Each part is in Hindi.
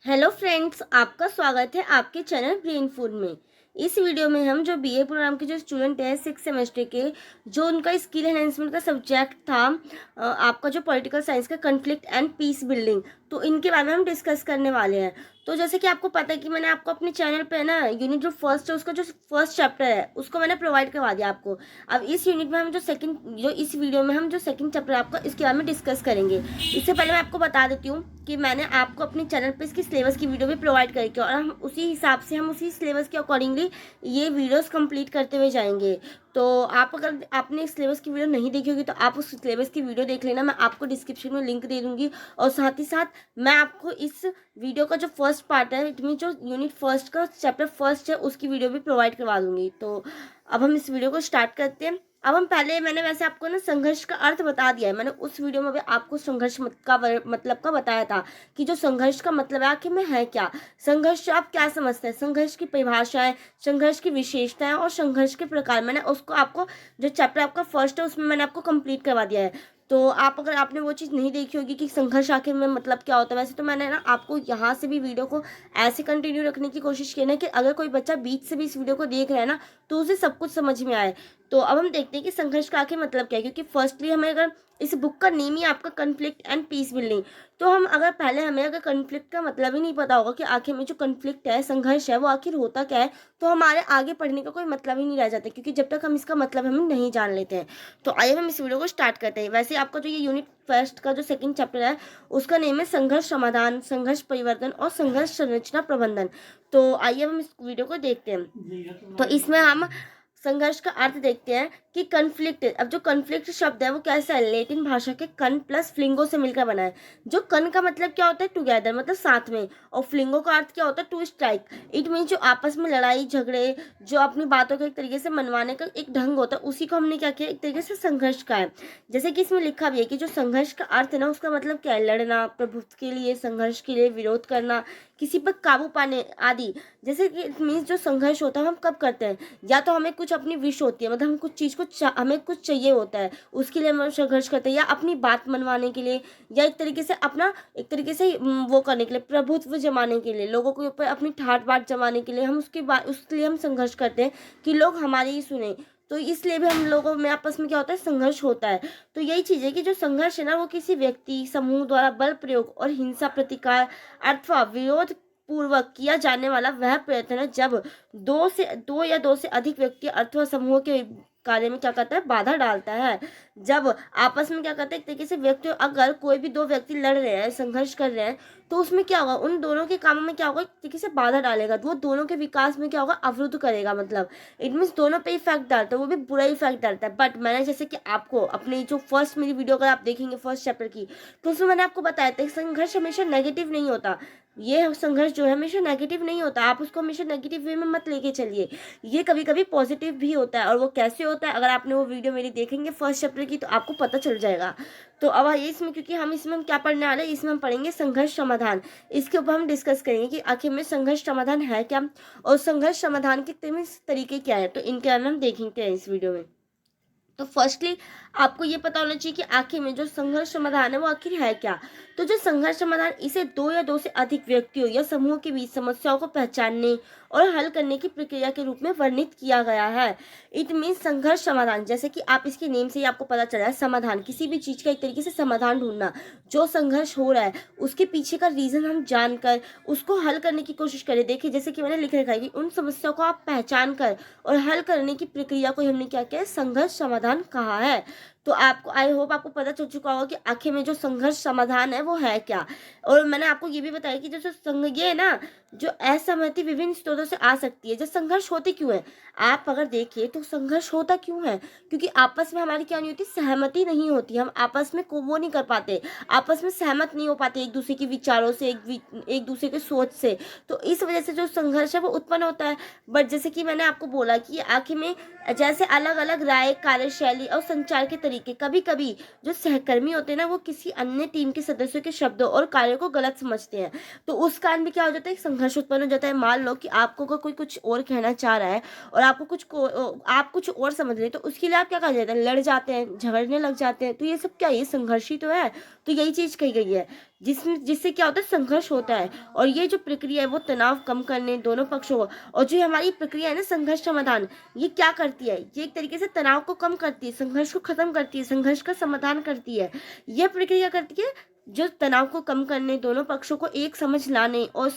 हेलो फ्रेंड्स, आपका स्वागत है आपके चैनल ब्रेन फूड में। इस वीडियो में हम जो बीए प्रोग्राम के जो स्टूडेंट हैं 6 सेमेस्टर के, जो उनका स्किल एनहेंसमेंट का सब्जेक्ट था आपका जो पॉलिटिकल साइंस का कॉन्फ्लिक्ट एंड पीस बिल्डिंग, तो इनके बारे में हम डिस्कस करने वाले हैं। तो जैसे कि आपको पता है कि मैंने आपको अपने चैनल पे ना यूनिट जो फर्स्ट है उसका जो फर्स्ट चैप्टर है उसको मैंने प्रोवाइड करवा दिया आपको। अब इस यूनिट में हम जो इस वीडियो में हम जो सेकंड चैप्टर है आपका इसके बारे में डिस्कस करेंगे। इससे पहले मैं आपको बता देती हूँ कि मैंने आपको अपने चैनल पे इसकी सिलेबस की वीडियो भी प्रोवाइड करी और हम उसी हिसाब से हम उसी सिलेबस के अकॉर्डिंगली ये वीडियोस कंप्लीट करते हुए जाएंगे। तो आप अगर आपने सिलेबस की वीडियो नहीं देखी होगी तो आप उस सिलेबस की वीडियो देख लेना, मैं आपको डिस्क्रिप्शन में लिंक दे दूंगी। और साथ ही साथ मैं आपको इस वीडियो का जो फर्स्ट पार्ट है, इट मीन जो यूनिट फर्स्ट का चैप्टर फर्स्ट है, उसकी वीडियो भी प्रोवाइड करवा दूंगी। तो अब हम इस वीडियो को स्टार्ट करते हैं। अब हम पहले मैंने वैसे आपको ना संघर्ष का अर्थ बता दिया है, मैंने उस वीडियो में भी आपको संघर्ष मतलब का बताया था कि जो संघर्ष का मतलब है आखिर में है क्या। संघर्ष आप क्या समझते हैं, संघर्ष की परिभाषाएं, संघर्ष की विशेषताएं और संघर्ष के प्रकार, मैंने उसको आपको जो चैप्टर आपका फर्स्ट है उसमें मैंने आपको कंप्लीट करवा दिया है। तो आप अगर आपने वो चीज़ नहीं देखी होगी कि संघर्ष आखिर में मतलब क्या होता है, वैसे तो मैंने ना आपको यहाँ से भी वीडियो को ऐसे कंटिन्यू रखने की कोशिश की ना कि अगर कोई बच्चा बीच से भी इस वीडियो को देख रहा है ना तो उसे सब कुछ समझ में आए। तो अब हम देखते हैं कि संघर्ष का आखिर मतलब क्या है, क्योंकि फर्स्टली हमें अगर इस बुक का नेम ही आपका कन्फ्लिक्ट एंड पीस बिल्डिंग, तो हम अगर पहले हमें अगर कन्फ्लिक्ट का मतलब ही नहीं पता होगा कि आखिर में जो कन्फ्लिक्ट है, संघर्ष है, वो आखिर होता क्या है, तो हमारे आगे पढ़ने का कोई मतलब ही नहीं रह जाता, क्योंकि जब तक हम इसका मतलब हम नहीं जान लेते हैं। तो आइए हम इस वीडियो को स्टार्ट करते हैं। वैसे आपका जो ये यूनिट फर्स्ट का जो सेकंड चैप्टर है उसका नेम है संघर्ष समाधान, संघर्ष परिवर्तन और संघर्ष संरचना प्रबंधन। तो आइए हम इस वीडियो को देखते हैं। तो इसमें हम संघर्ष का अर्थ देखते हैं कि कन्फ्लिक्ट। अब जो कन्फ्लिक्ट शब्द है वो कैसा है, लेटिन भाषा के कन प्लस फ्लिंगो से मिलकर बना है। जो कन का मतलब क्या होता है, टुगेदर मतलब साथ में, और फ्लिंगो का अर्थ क्या होता है, टू स्ट्राइक। इट मीन जो आपस में लड़ाई झगड़े, जो अपनी बातों को एक तरीके से मनवाने का एक ढंग होता है, उसी को हमने क्या किया, एक तरीके से संघर्ष का है। जैसे कि इसमें लिखा भी है कि जो संघर्ष का अर्थ है ना उसका मतलब क्या है, लड़ना, प्रभुत्व के लिए, संघर्ष के लिए, विरोध करना, किसी पर काबू पाने आदि। जैसे कि इट मीन्स जो संघर्ष होता है हम कब करते हैं, या तो हमें कुछ अपनी विश होती है, मतलब हम कुछ चीज़ को हमें कुछ चाहिए होता है, उसके लिए हम संघर्ष करते हैं, या अपनी बात मनवाने के लिए, या एक तरीके से अपना एक तरीके से वो करने के लिए, प्रभुत्व जमाने के लिए, लोगों के ऊपर अपनी ठाट बाट जमाने के लिए हम उसके लिए हम संघर्ष करते हैं कि लोग हमारी ही सुने। तो इसलिए भी हम लोगों में आपस में क्या होता है, संघर्ष होता है। तो यही चीज़ है कि जो संघर्ष है ना वो किसी व्यक्ति समूह द्वारा बल प्रयोग और हिंसा प्रतिकार अथवा विरोध पूर्वक किया जाने वाला वह प्रयत्न है जब दो या दो से अधिक व्यक्ति अथवा समूह के कार्य में क्या करता है, बाधा डालता है। जब आपस में क्या करते हैं, एक तरीके से व्यक्ति, अगर कोई भी दो व्यक्ति लड़ रहे हैं, संघर्ष कर रहे हैं, तो उसमें क्या होगा, उन दोनों के कामों में क्या होगा, एक तरीके से बाधा डालेगा, तो वो दोनों के विकास में क्या होगा, अवरुद्ध करेगा। मतलब इट मीन्स दोनों पे इफेक्ट डालता है, वो भी बुरा इफेक्ट डालता है। बट मैंने जैसे कि आपको अपनी जो फर्स्ट मेरी वीडियो अगर आप देखेंगे फर्स्ट चैप्टर की, तो उसमें मैंने आपको बताया था कि संघर्ष हमेशा नेगेटिव नहीं होता। ये संघर्ष जो है हमेशा नेगेटिव नहीं होता, आप उसको हमेशा नेगेटिव वे में मत लेके चलिए। ये कभी कभी पॉजिटिव भी होता है, और वो कैसे होता है, अगर आपने वो वीडियो मेरी देखेंगे फर्स्ट चैप्टर की तो आपको पता चल जाएगा। तो अब आइए इसमें, क्योंकि हम क्या पढ़ने वाले हैं, इसमें हम पढ़ेंगे संघर्ष समाधान। इसके ऊपर हम डिस्कस करेंगे कि आखिर में संघर्ष समाधान है क्या, और संघर्ष समाधान के तरीके क्या है, तो इनके बारे में हम देखेंगे इस वीडियो में। तो फर्स्टली आपको ये पता होना चाहिए कि आखिर में जो संघर्ष समाधान है वो आखिर है क्या। तो जो संघर्ष समाधान, इसे दो या दो से अधिक व्यक्तियों या समूह के बीच समस्याओं को पहचानने और हल करने की प्रक्रिया के रूप में वर्णित किया गया है। इट मीन संघर्ष समाधान, जैसे कि आप इसके नेम से ही आपको पता चला है, समाधान, किसी भी चीज का एक तरीके से समाधान ढूंढना। जो संघर्ष हो रहा है उसके पीछे का रीजन हम जानकर उसको हल करने की कोशिश करें। देखिए जैसे कि मैंने लिख रखा है कि उन समस्याओं को आप पहचान कर और हल करने की प्रक्रिया को हमने क्या किया है, संघर्ष समाधान कहा है। तो आपको, आई होप आपको पता चल चुका होगा कि आखिर में जो संघर्ष समाधान है वो है क्या। और मैंने आपको ये भी बताया कि ये है ना, जो असहमति विभिन्न स्रोतों से आ सकती है। जो संघर्ष होते क्यों है, आप अगर देखिए तो संघर्ष होता क्यों है, क्योंकि आपस में हमारी क्या नहीं होती, सहमति नहीं होती, हम आपस में को वो नहीं कर पाते, आपस में सहमत नहीं हो पाते एक दूसरे के विचारों से, एक दूसरे के सोच से। तो इस वजह से जो संघर्ष है वो उत्पन्न होता है। बट जैसे कि मैंने आपको बोला कि आखिर में जैसे अलग अलग राय, कार्यशैली और संचार के तरीके, कभी कभी जो सहकर्मी होते हैं ना वो किसी अन्य टीम के सदस्यों के शब्दों और कार्यों को गलत समझते हैं, तो उस कारण भी क्या हो जाता है, संघर्ष उत्पन्न हो जाता है। मान लो कि आपको अगर कोई कुछ और कहना चाह रहा है और आप कुछ और समझ रहे हैं, तो उसके लिए आप क्या कर जाते हैं, लड़ जाते हैं, झगड़ने लग जाते हैं। तो ये सब क्या, ये संघर्ष ही तो है। तो यही चीज कही गई है। जिससे क्या होता है, संघर्ष होता है। और ये जो प्रक्रिया है वो तनाव कम करने दोनों पक्षों को, और जो हमारी प्रक्रिया है ना संघर्ष समाधान, ये क्या करती है, ये एक तरीके से तनाव को कम करती है, संघर्ष को खत्म करती है, संघर्ष का समाधान करती है। यह प्रक्रिया करती है जो तनाव को कम करने, दोनों पक्षों को एक समझ लाने और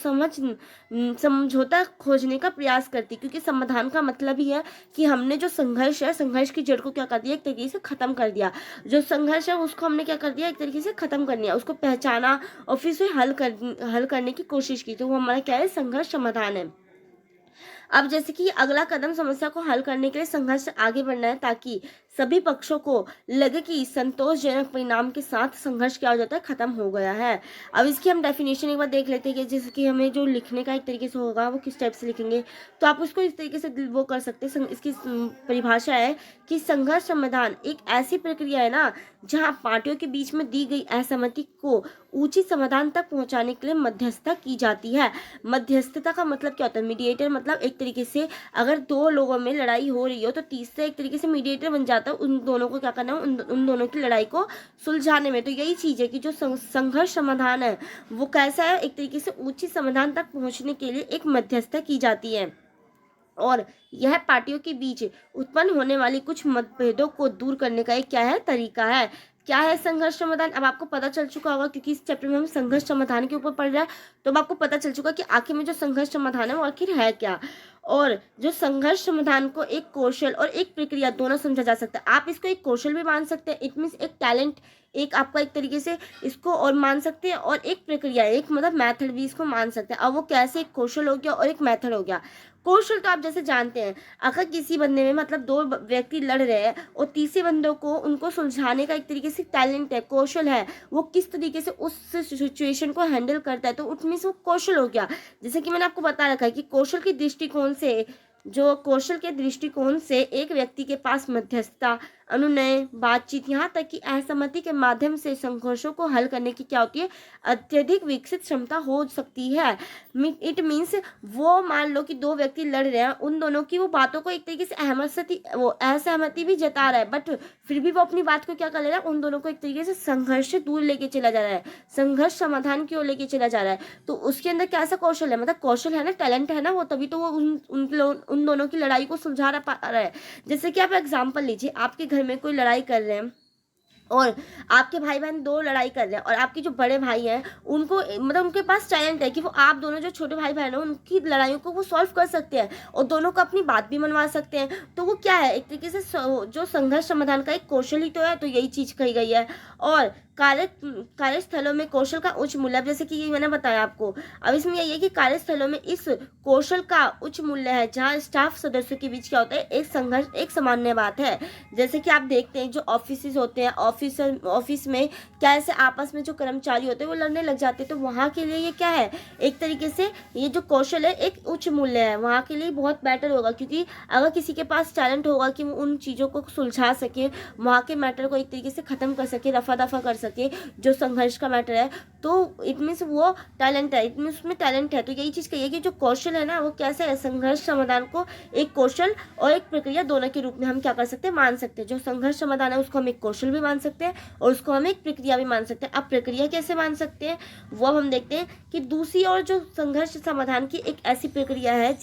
समझौता खोजने का प्रयास करती है। क्योंकि समाधान का मतलब ही है कि हमने जो संघर्ष है, संघर्ष की जड़ को क्या कर दिया, एक तरीके से खत्म कर दिया। जो संघर्ष है उसको हमने क्या कर दिया, एक तरीके से खत्म कर दिया, उसको पहचाना और फिर उसे हल करने की कोशिश की, तो वो हमारा क्या है, संघर्ष समाधान है। अब जैसे कि अगला कदम समस्या को हल करने के लिए संघर्ष से आगे बढ़ना है, ताकि सभी पक्षों को लगे कि संतोषजनक परिणाम के साथ संघर्ष क्या हो जाता है, खत्म हो गया है। अब इसकी हम डेफिनेशन एक बार देख लेते हैं कि जैसे कि हमें जो लिखने का एक तरीके से होगा वो किस टाइप से लिखेंगे, तो आप उसको इस तरीके से वो कर सकते हैं। इसकी परिभाषा है कि संघर्ष समाधान एक ऐसी प्रक्रिया है ना जहाँ पार्टियों के बीच में दी गई असहमति को उचित समाधान तक पहुंचाने के लिए मध्यस्थता की जाती है। मध्यस्थता का मतलब क्या होता है, मीडिएटर, मतलब एक तरीके से अगर दो लोगों में लड़ाई हो रही हो तो तीसरा एक तरीके से मीडिएटर बन जाता है, उन दोनों को क्या करना है, उन दोनों की लड़ाई को सुलझाने में। तो यही चीज है कि जो संघर्ष समाधान है वो कैसा है, एक तरीके से उचित समाधान तक पहुंचने के लिए एक मध्यस्थता की जाती है, और यह पार्टियों के बीच उत्पन्न होने वाली कुछ मतभेदों को दूर करने का एक क्या है, तरीका है। क्या है संघर्ष समाधान, अब आपको पता चल चुका होगा, क्योंकि इस चैप्टर में हम संघर्ष समाधान के ऊपर पढ़ रहे हैं, तो अब आपको पता चल चुका कि आखिर में जो संघर्ष समाधान है वो आखिर है क्या। और जो संघर्ष समाधान को एक कौशल और एक प्रक्रिया दोनों समझा जा सकता है। आप इसको एक कौशल भी मान सकते हैं, इट मीन्स एक टैलेंट, एक आपका एक तरीके से इसको और मान सकते हैं, और एक प्रक्रिया, एक मतलब मेथड भी इसको मान सकते हैं। अब वो कैसे, एक कौशल हो गया और एक मेथड हो गया। कौशल तो आप जैसे जानते हैं, अगर किसी बंदे में मतलब दो व्यक्ति लड़ रहे हैं और तीसरे बंदों को उनको सुलझाने का एक तरीके से टैलेंट है, कौशल है, वो किस तरीके से उस सिचुएशन को हैंडल करता है, तो उसमें से वो कौशल हो गया। जैसे कि मैंने आपको बता रखा है कि कौशल के दृष्टिकोण से, जो कौशल के दृष्टिकोण से एक व्यक्ति के पास मध्यस्थता, अनुनय, बातचीत, यहाँ तक कि असहमति के माध्यम से संघर्षों को हल करने की क्या होती है, अत्यधिक विकसित क्षमता हो सकती है। इट मीन्स वो मान लो कि दो व्यक्ति लड़ रहे हैं, उन दोनों की वो बातों को एक तरीके से असहमति भी जता रहा है, बट फिर भी वो अपनी बात को क्या कर ले रहा है, उन दोनों को एक तरीके से संघर्ष से दूर लेके चला जा रहा है, संघर्ष समाधान की ओर लेके चला जा रहा है। तो उसके अंदर कैसा कौशल है, मतलब कौशल है ना, टैलेंट है ना वो, तभी तो वो उन दोनों की लड़ाई को सुलझा रहा है। जैसे कि आप एग्जाम्पल लीजिए, आपके घर में कोई लड़ाई कर रहे हैं और आपके भाई बहन दो लड़ाई कर रहे हैं, और आपके जो बड़े भाई हैं उनको मतलब उनके पास टैलेंट है कि वो आप दोनों जो छोटे भाई बहन हैं उनकी लड़ाइयों को वो सॉल्व कर सकते हैं और दोनों को अपनी बात भी मनवा सकते हैं। तो वो क्या है, एक तरीके से जो संघर्ष समाधान का एक कौशल ही तो है, तो यही चीज कही गई है। और कार्यस्थलों में कौशल का उच्च मूल्य, अब जैसे कि मैंने बताया आपको, अब इसमें यही है कि कार्यस्थलों में इस कौशल का उच्च मूल्य है, जहाँ स्टाफ सदस्यों के बीच क्या होता है, एक संघर्ष एक सामान्य बात है। जैसे कि आप देखते हैं जो ऑफिस होते हैं, ऑफिस में कैसे आपस में जो कर्मचारी होते हैं वो लड़ने लग जाते हैं, तो वहाँ के लिए ये क्या है, एक तरीके से ये जो कौशल है एक उच्च मूल्य है, वहाँ के लिए बहुत बेटर होगा। क्योंकि अगर किसी के पास टैलेंट होगा कि वो उन चीज़ों को सुलझा सके, वहाँ के मैटर को एक तरीके से ख़त्म कर सके, रफा दफा कर सके, जो संघर्ष का मैटर है, तो इट मीन्स वो टैलेंट है, इट मीन्स उसमें टैलेंट है। तो यही चीज़ कहिए कि जो कौशल है ना वो कैसे है, संघर्ष समाधान को एक कौशल और एक प्रक्रिया दोनों के रूप में हम क्या कर सकते हैं, मान सकते हैं। जो संघर्ष समाधान है उसको हम एक कौशल भी मान सकते हैं और उसको हम एक प्रक्रिया भी मान सकते हैं। अब प्रक्रिया कैसे मान सकते हैं वो अब हम देखते हैं कि दूसरी ओर जो संघर्ष समाधान की एक ऐसी प्रक्रिया है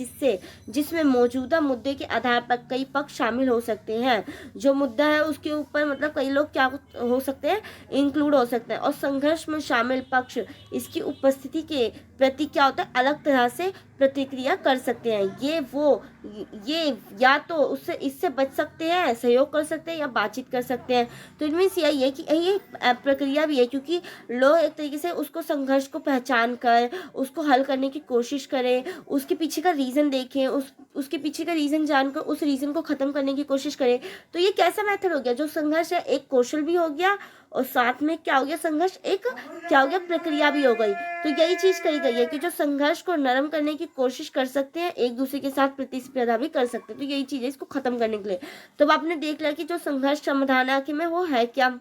जिसमें मौजूदा मुद्दे के आधार पर कई पक्ष शामिल हो सकते हैं। जो मुद्दा है उसके ऊपर मतलब कई लोग क्या हो सकते हैं, इंक्लूड हो सकते हैं, और संघर्ष में शामिल पक्ष इसकी उपस्थिति के प्रति क्या होता है, अलग तरह से प्रतिक्रिया कर सकते हैं। ये या तो इससे बच सकते हैं, सहयोग कर सकते हैं, या बातचीत कर सकते हैं। तो इट मीन्स यही है कि ये प्रक्रिया भी है, क्योंकि लोग एक तरीके से उसको संघर्ष को पहचान कर उसको हल करने की कोशिश करें, उसके पीछे का रीज़न देखें, उसके पीछे का रीज़न जानकर उस रीज़न को ख़त्म करने की कोशिश करें। तो ये कैसा मेथड हो गया, जो संघर्ष है एक कौशल भी हो गया और साथ में क्या हो गया, संघर्ष एक क्या हो गया, प्रक्रिया भी हो गई। तो यही चीज कही गई है कि जो संघर्ष को नरम करने की कोशिश कर सकते हैं, एक दूसरे के साथ प्रतिस्पर्धा भी कर सकते हैं। तो यही चीज है इसको खत्म करने के लिए। तो अब आपने देख लिया कि जो संघर्ष समाधान आखिर में वो है क्या,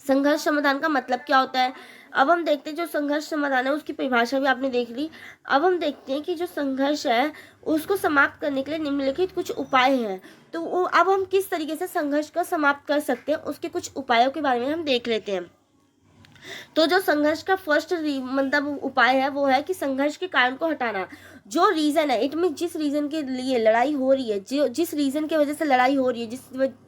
संघर्ष समाधान का मतलब क्या होता है। अब हम देखते हैं जो संघर्ष समाधान है उसकी परिभाषा भी आपने देख ली। अब हम देखते हैं कि जो संघर्ष है उसको समाप्त करने के लिए निम्नलिखित कुछ उपाय हैं। तो अब हम किस तरीके से संघर्ष को समाप्त कर सकते हैं उसके कुछ उपायों के बारे में हम देख लेते हैं। तो जो संघर्ष का फर्स्ट मतलब उपाय है वो है कि संघर्ष के कारण को हटाना। जो रीजन है, इट मीन जिस रीजन के लिए लड़ाई हो रही है, जो जिस रीजन की वजह से लड़ाई हो रही है,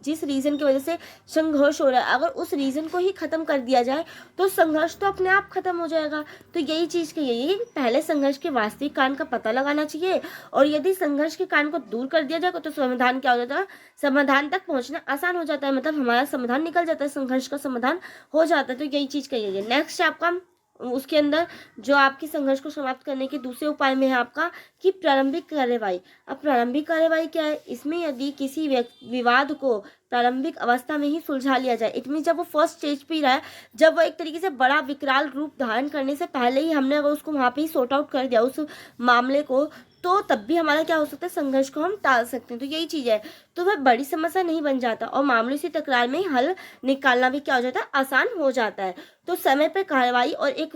जिस रीजन की वजह से संघर्ष हो रहा है, अगर उस रीजन को ही खत्म कर दिया जाए तो संघर्ष तो अपने आप खत्म हो जाएगा। तो यही चीज़ की यही है कि पहले संघर्ष के वास्तविक कारण का पता लगाना चाहिए, और यदि संघर्ष के कारण को दूर कर दिया जाएगा तो समाधान क्या हो जाता है, समाधान तक पहुंचना आसान हो जाता है, मतलब हमारा समाधान निकल जाता है, संघर्ष का समाधान हो जाता है। तो यही चीज़ कही है। नेक्स्ट आपका उसके अंदर जो आपकी संघर्ष को समाप्त करने के दूसरे उपाय में है आपका कि प्रारंभिक कार्यवाही। अब प्रारंभिक कार्यवाही क्या है, इसमें यदि किसी विवाद को प्रारंभिक अवस्था में ही सुलझा लिया जाए, इट मीन जब वो फर्स्ट स्टेज पे ही रहा है, जब वो एक तरीके से बड़ा विकराल रूप धारण करने से पहले ही हमने अगर उसको वहाँ पे ही सॉर्ट आउट कर दिया उस मामले को, तो तब भी हमारा क्या हो सकता है, संघर्ष को हम टाल सकते हैं। तो यही चीज़ है, तो वह बड़ी समस्या नहीं बन जाता और मामूली सी तकरार में हल निकालना भी क्या हो जाता है, आसान हो जाता है। तो समय पर कार्रवाई और एक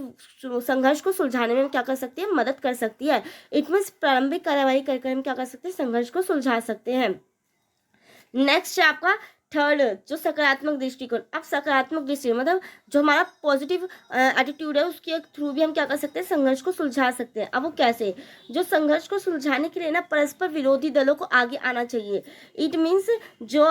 संघर्ष को सुलझाने में क्या कर सकती है, मदद कर सकती है। इट मीन्स प्रारंभिक कार्रवाई करके हम क्या कर सकते हैं, संघर्ष को सुलझा सकते हैं। नेक्स्ट है आपका थर्ड जो सकारात्मक दृष्टिकोण। अब सकारात्मक दृष्टिकोण मतलब जो हमारा पॉजिटिव एटीट्यूड है उसके थ्रू भी हम क्या कर सकते हैं, संघर्ष को सुलझा सकते हैं। अब वो कैसे, जो संघर्ष को सुलझाने के लिए ना परस्पर विरोधी दलों को आगे आना चाहिए। इट मीन्स जो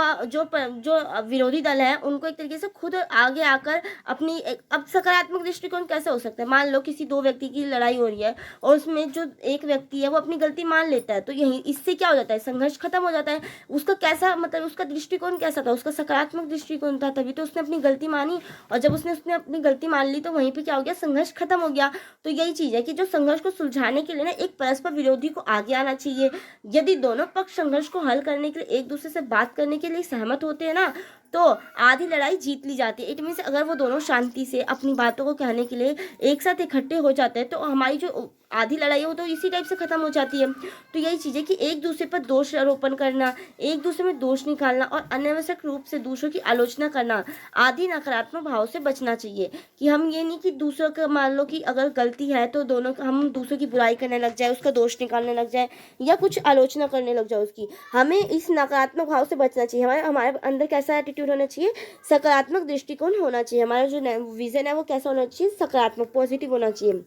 विरोधी दल है उनको एक तरीके से खुद आगे आकर अपनी अब सकारात्मक दृष्टिकोण कैसे हो सकता है, मान लो किसी दो व्यक्ति की लड़ाई हो रही है और उसमें जो एक व्यक्ति है वो अपनी गलती मान लेता है, तो यही इससे क्या हो जाता है, संघर्ष खत्म हो जाता है। उसका कैसा मतलब उसका दृष्टिकोण कैसा था, उसका सकारात्मक दृष्टिकोण था, तभी तो उसने अपनी गलती मानी, और जब उसने अपनी गलती मान ली तो वहीं पे क्या हो गया, संघर्ष खत्म हो गया। तो यही चीज है कि जो संघर्ष को सुलझाने के लिए ना एक परस्पर विरोधी को आगे आना चाहिए। यदि दोनों पक्ष संघर्ष को हल करने के लिए एक दूसरे से बात करने के लिए सहमत होते हैं ना, तो आधी लड़ाई जीत ली जाती है। इट मीन्स अगर वो दोनों शांति से अपनी बातों को कहने के लिए एक साथ इकट्ठे हो जाते हैं तो हमारी जो आधी लड़ाई है वो तो इसी टाइप से खत्म हो जाती है। तो यही चीज़ है कि एक दूसरे पर दोष आरोपण करना, एक दूसरे में दोष निकालना और अनावश्यक रूप से दूसरों की आलोचना करना आदि नकारात्मक भाव से बचना चाहिए। कि हम ये नहीं कि दूसरों का मान लो कि अगर गलती है तो दोनों हम दूसरों की बुराई करने लग जाए, उसका दोष निकालने लग जाए या कुछ आलोचना करने लग जाए उसकी। हमें इस नकारात्मक भाव से बचना चाहिए। हमारे अंदर कैसा एटीट्यूड होना चाहिए, सकारात्मक दृष्टिकोण होना चाहिए। हमारा जो विजन है वो कैसा होना चाहिए, सकारात्मक पॉजिटिव होना चाहिए।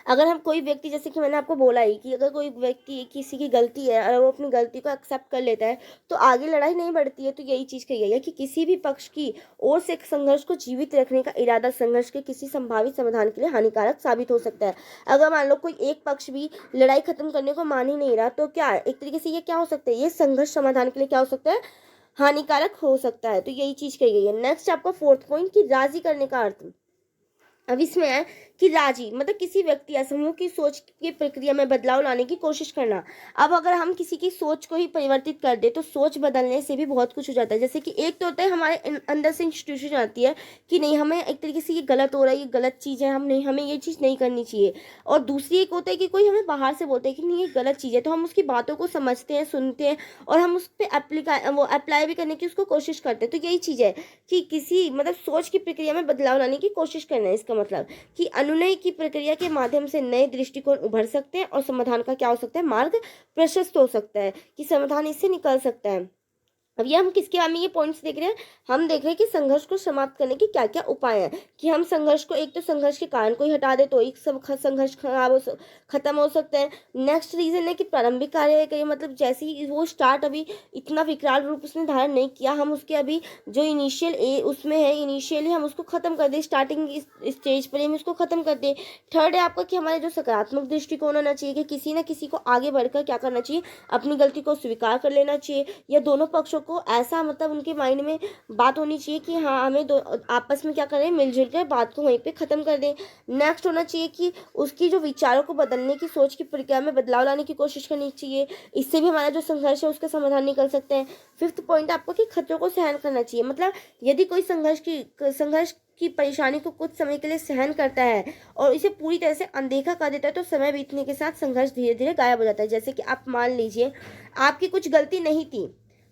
अगर हम कोई व्यक्ति, जैसे कि मैंने आपको बोला ही कि अगर कोई व्यक्ति किसी की गलती है और वो अपनी गलती को एक्सेप्ट कर लेता है तो आगे लड़ाई नहीं बढ़ती है। तो यही चीज़ कही गई है कि किसी भी पक्ष की ओर से एक संघर्ष को जीवित रखने का इरादा संघर्ष के किसी संभावित समाधान के लिए हानिकारक साबित हो सकता है। अगर मान लो कोई एक पक्ष भी लड़ाई खत्म करने को मान ही नहीं रहा तो क्या एक तरीके से ये क्या हो सकता है, ये संघर्ष समाधान के लिए क्या हो सकता है, हानिकारक हो सकता है। तो यही चीज़ कही गई है। नेक्स्ट आपका फोर्थ पॉइंट कि राजी करने का अर्थ। अब इसमें है कि राजी मतलब किसी व्यक्ति या समूह की सोच की प्रक्रिया में बदलाव लाने की कोशिश करना। अब अगर हम किसी की सोच को ही परिवर्तित कर दे तो सोच बदलने से भी बहुत कुछ हो जाता है। जैसे कि एक तो होता है हमारे अंदर से इंस्टीट्यूशन आती है कि नहीं, हमें एक तरीके से ये गलत हो रहा है, ये गलत चीज़ है, हमें ये चीज़ नहीं करनी चाहिए। और दूसरी एक होता है कि कोई हमें बाहर से बोलता है कि नहीं ये गलत चीज़ है, तो हम उसकी बातों को समझते हैं, सुनते हैं और हम उस पर अप्लाई भी करने की उसको कोशिश करते हैं। तो यही चीज़ है कि किसी मतलब सोच की प्रक्रिया में बदलाव लाने की कोशिश करना है। इसका मतलब कि अनुनय की प्रक्रिया के माध्यम से नए दृष्टिकोण उभर सकते हैं और समाधान का क्या हो सकता है, मार्ग प्रशस्त हो सकता है, कि समाधान इससे निकल सकता है। अब ये हम किसके बारे में ये पॉइंट्स देख रहे हैं, हम देख रहे हैं कि संघर्ष को समाप्त करने के क्या क्या उपाय हैं। कि हम संघर्ष को, एक तो संघर्ष के कारण को ही हटा दे तो एक सब संघर्ष खत्म हो सकता है। नेक्स्ट रीजन है कि प्रारंभिक कार्य करिए, मतलब जैसे ही वो स्टार्ट अभी इतना विकराल रूप उसने धारण नहीं किया, हम उसके अभी जो इनिशियल उसमें है इनिशियली हम उसको खत्म कर दे, स्टार्टिंग स्टेज पर हम उसको खत्म कर दे। थर्ड है आपका कि हमारे जो सकारात्मक दृष्टिकोण होना चाहिए कि किसी ना किसी को आगे बढ़कर क्या करना चाहिए, अपनी गलती को स्वीकार कर लेना चाहिए, या दोनों पक्षों को ऐसा मतलब उनके माइंड में बात होनी चाहिए कि हाँ हमें दो आपस में क्या करें, मिलजुल कर बात को वहीं पे ख़त्म कर दें। नेक्स्ट होना चाहिए कि उसकी जो विचारों को बदलने की, सोच की प्रक्रिया में बदलाव लाने की कोशिश करनी चाहिए। इससे भी हमारा जो संघर्ष है उसका समाधान निकल सकते हैं। फिफ्थ पॉइंट आपको कि खतरों को सहन करना चाहिए। मतलब यदि कोई संघर्ष की परेशानी को कुछ समय के लिए सहन करता है और इसे पूरी तरह से अनदेखा कर देता है तो समय बीतने के साथ संघर्ष धीरे धीरे गायब हो जाता है। जैसे कि आप मान लीजिए आपकी कुछ गलती नहीं थी,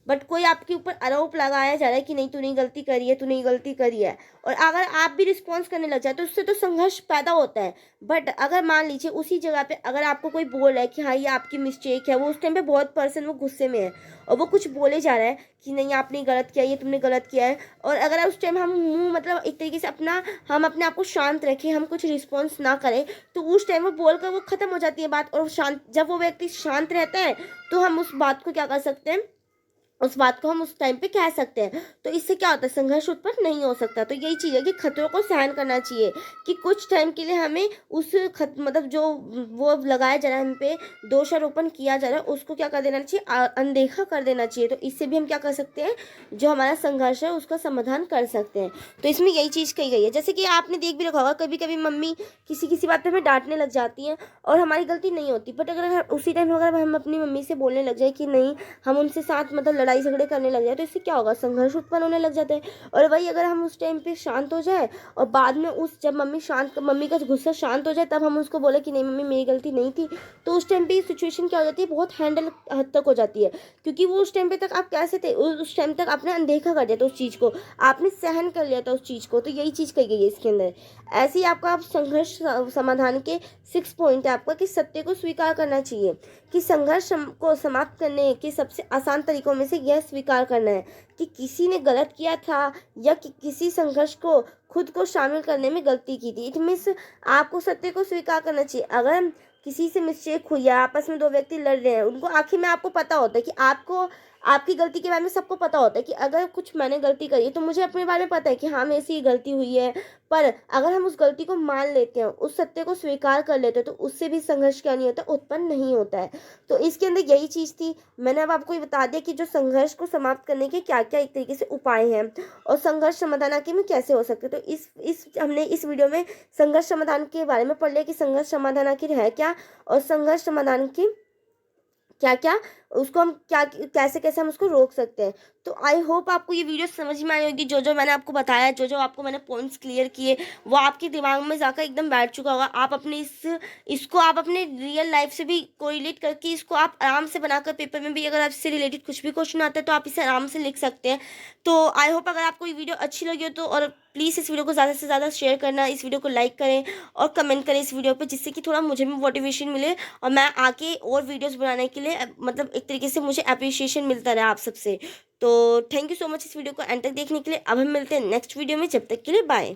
बट कोई आपके ऊपर आरोप लगाया जा रहा है कि नहीं तूने गलती करी है, तूने गलती करी है, और अगर आप भी रिस्पॉन्स करने लग जाए तो उससे तो संघर्ष पैदा होता है। बट अगर मान लीजिए उसी जगह पे अगर आपको कोई बोल रहा है कि हाँ ये आपकी मिस्टेक है, वो उस टाइम पे बहुत पर्सन वो गुस्से में है और वो कुछ बोले जा रहा है कि नहीं आपने गलत किया, ये तुमने गलत किया है, और अगर उस टाइम हम मुंह मतलब एक तरीके से हम अपने आप को शांत रखें, हम कुछ रिस्पॉन्स ना करें, तो उस टाइम वो बोलकर वो ख़त्म हो जाती है बात। और शांत जब वो व्यक्ति शांत रहता है तो हम उस बात को क्या कर सकते हैं, उस बात को हम उस टाइम पे कह सकते हैं। तो इससे क्या होता है, संघर्ष उत्पन्न नहीं हो सकता। तो यही चीज़ है कि खतरों को सहन करना चाहिए, कि कुछ टाइम के लिए हमें उस मतलब जो वो लगाया जा रहा है, हम पे दोषारोपण किया जा रहा है, उसको क्या कर देना चाहिए, अनदेखा कर देना चाहिए। तो इससे भी हम क्या कर सकते हैं, जो हमारा संघर्ष है उसका समाधान कर सकते हैं। तो इसमें यही चीज़ कही गई है। जैसे कि आपने देख भी रखा होगा, कभी कभी मम्मी किसी किसी बात पे हमें डांटने लग जाती हैं और हमारी गलती नहीं होती, बट अगर उसी टाइम अगर हम अपनी मम्मी से बोलने लग जाए कि नहीं, हम उनसे साथ मतलब लड़ाई झगड़े करने लग जाए, तो इससे क्या होगा, संघर्ष उत्पन्न होने लग जाते हैं। और वही अगर हम उस टाइम पे शांत हो जाए और बाद में जब मम्मी का गुस्सा शांत हो जाए तब हम उसको बोले कि नहीं मम्मी मेरी गलती नहीं थी, तो उस टाइम पे ये सिचुएशन क्या हो जाती है, बहुत हैंडल हद तक हो जाती है। क्योंकि वो उस टाइम पे तक आप कैसे थे, उस टाइम तक आपने अनदेखा कर दिया था उस चीज़ को, आपने सहन कर लिया था उस चीज़ को। तो यही चीज़ कही गई है इसके अंदर। ऐसे ही आपका आप संघर्ष समाधान के 6 पॉइंट है आपका, कि सत्य को स्वीकार करना चाहिए, कि संघर्ष को समाप्त करने के सबसे आसान तरीकों में से यह स्वीकार करना है कि किसी ने गलत किया था या कि किसी संघर्ष को खुद को शामिल करने में गलती की थी। इट मीन्स आपको सत्य को स्वीकार करना चाहिए। अगर किसी से मिस्टेक हुई है, आपस में दो व्यक्ति लड़ रहे हैं, उनको आखिर में आपको पता होता है कि आपको आपकी गलती के बारे में सबको पता होता है कि अगर कुछ मैंने गलती करी है तो मुझे अपने बारे में पता है कि हाँ मेरे से ये गलती हुई है। पर अगर हम उस गलती को मान लेते हैं, उस सत्य को स्वीकार कर लेते हैं, तो उससे भी संघर्ष क्या नहीं होता, उत्पन्न नहीं होता है। तो इसके अंदर यही चीज़ थी। मैंने अब आपको ये बता दिया कि जो संघर्ष को समाप्त करने के क्या क्या एक तरीके से उपाय हैं और संघर्ष समाधान आखिर में कैसे हो सकते हैं। तो इस हमने इस वीडियो में संघर्ष समाधान के बारे में पढ़ लिया कि संघर्ष समाधान आखिर है क्या, और संघर्ष समाधान की क्या क्या उसको हम क्या कैसे कैसे हम उसको रोक सकते हैं। तो आई होप आपको ये वीडियो समझ में आई होगी। जो जो मैंने आपको बताया, जो जो आपको मैंने पॉइंट्स क्लियर किए, वो आपके दिमाग में जाकर एकदम बैठ चुका होगा। आप अपने इसको आप अपने रियल लाइफ से भी कोरिलेट करके इसको आप आराम से बनाकर पेपर में भी, अगर आपसे रिलेटेड कुछ भी क्वेश्चन आता है तो आप इसे आराम से लिख सकते हैं। तो आई होप अगर आपको ये वीडियो अच्छी लगी हो तो, और प्लीज़ इस वीडियो को ज़्यादा से ज़्यादा शेयर करना, इस वीडियो को लाइक करें और कमेंट करें इस वीडियो पे, जिससे कि थोड़ा मुझे भी मोटिवेशन मिले और मैं आगे और वीडियोस बनाने के लिए मतलब एक तरीके से मुझे अप्रिशिएशन मिलता रहा आप सबसे। तो थैंक यू सो मच इस वीडियो को एंड तक देखने के लिए। अब हम मिलते हैं नेक्स्ट वीडियो में, जब तक के लिए बाय।